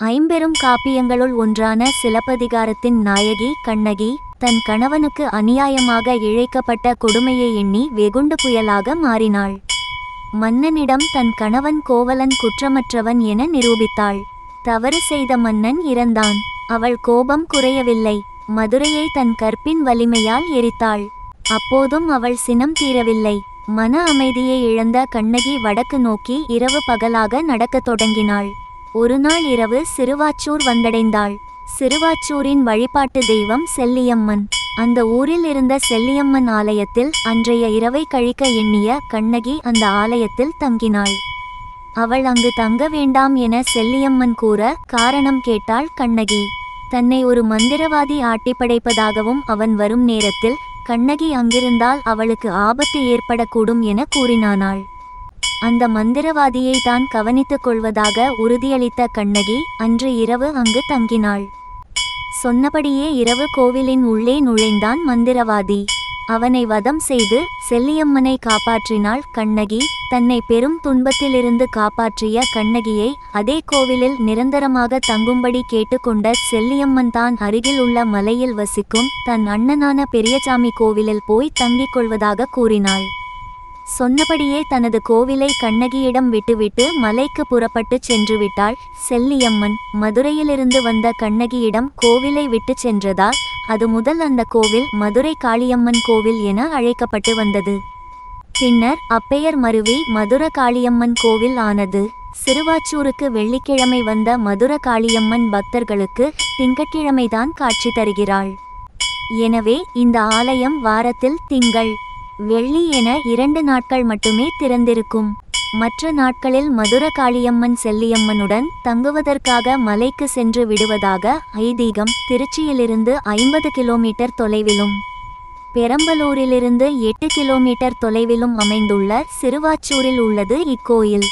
ஐம்பெரும் காப்பியங்களுள் ஒன்றான சிலப்பதிகாரத்தின் நாயகி கண்ணகி தன் கணவனுக்கு அநியாயமாக இழைக்கப்பட்ட கொடுமையை எண்ணி வெகுண்டு புயலாக மாறினாள். மன்னனிடம் தன் கணவன் கோவலன் குற்றமற்றவன் என நிரூபித்தாள். தவறு செய்த மன்னன் இறந்தான். அவள் கோபம் குறையவில்லை. மதுரையை தன் கற்பின் வலிமையால் எரித்தாள். அப்போதும் அவள் சினம் தீரவில்லை. மன அமைதியை இழந்த கண்ணகி வடக்கு நோக்கி இரவு பகலாக நடக்கத் தொடங்கினாள். ஒருநாள் இரவு சிறுவாச்சூர் வந்தடைந்தாள். சிறுவாச்சூரின் வழிபாட்டு தெய்வம் செல்லியம்மன். அந்த ஊரில் இருந்த செல்லியம்மன் ஆலயத்தில் அன்றைய இரவை கழிக்க எண்ணிய கண்ணகி அந்த ஆலயத்தில் தங்கினாள். அவள் அங்கு தங்க வேண்டாம் என செல்லியம்மன் கூற காரணம் கேட்டாள் கண்ணகி. தன்னை ஒரு மந்திரவாதி ஆட்டிப்படைப்பதாகவும் அவன் வரும் நேரத்தில் கண்ணகி அங்கிருந்தால் அவளுக்கு ஆபத்து ஏற்படக்கூடும் என கூறினானாள். அந்த மந்திரவாதியை தான் கவனித்துக் கொள்வதாக உறுதியளித்த கண்ணகி அன்று இரவு அங்கு தங்கினாள். சொன்னபடியே இரவு கோவிலின் உள்ளே நுழைந்தான் மந்திரவாதி. அவனை வதம் செய்து செல்லியம்மனை காப்பாற்றினாள் கண்ணகி. தன்னை பெரும் துன்பத்திலிருந்து காப்பாற்றிய கண்ணகியை அதே கோவிலில் நிரந்தரமாக தங்கும்படி கேட்டுக்கொண்ட செல்லியம்மன் தான் அருகில் உள்ள மலையில் வசிக்கும் தன் அண்ணனான பெரியசாமி கோவிலில் போய் தங்கிக் கொள்வதாக கூறினாள். சொன்னபடியே தனது கோவிலை கண்ணகியிடம் விட்டுவிட்டு மலைக்கு புறப்பட்டு சென்றுவிட்டாள் செல்லியம்மன். மதுரையிலிருந்து வந்த கண்ணகியிடம் கோவிலை விட்டு சென்றதால் அது முதல் அந்த கோவில் மதுரை காளியம்மன் கோவில் என அழைக்கப்பட்டு வந்தது. பின்னர் அப்பெயர் மருவி மதுர காளியம்மன் கோவில் ஆனது. சிறுவாச்சூருக்கு வெள்ளிக்கிழமை வந்த மதுர காளியம்மன் பக்தர்களுக்கு திங்கட்கிழமைதான் காட்சி தருகிறாள். எனவே இந்த ஆலயம் வாரத்தில் திங்கள் வெள்ளி என 2 நாட்கள் மட்டுமே திறந்திருக்கும். மற்ற நாட்களில் மதுர காளியம்மன் செல்லியம்மனுடன் தங்குவதற்காக மலைக்கு சென்று விடுவதாக ஐதீகம். திருச்சியிலிருந்து 50 கிலோமீட்டர் தொலைவிலும் பெரம்பலூரிலிருந்து 8 கிலோமீட்டர் தொலைவிலும் அமைந்துள்ள சிறுவாச்சூரில் உள்ளது இக்கோயில்.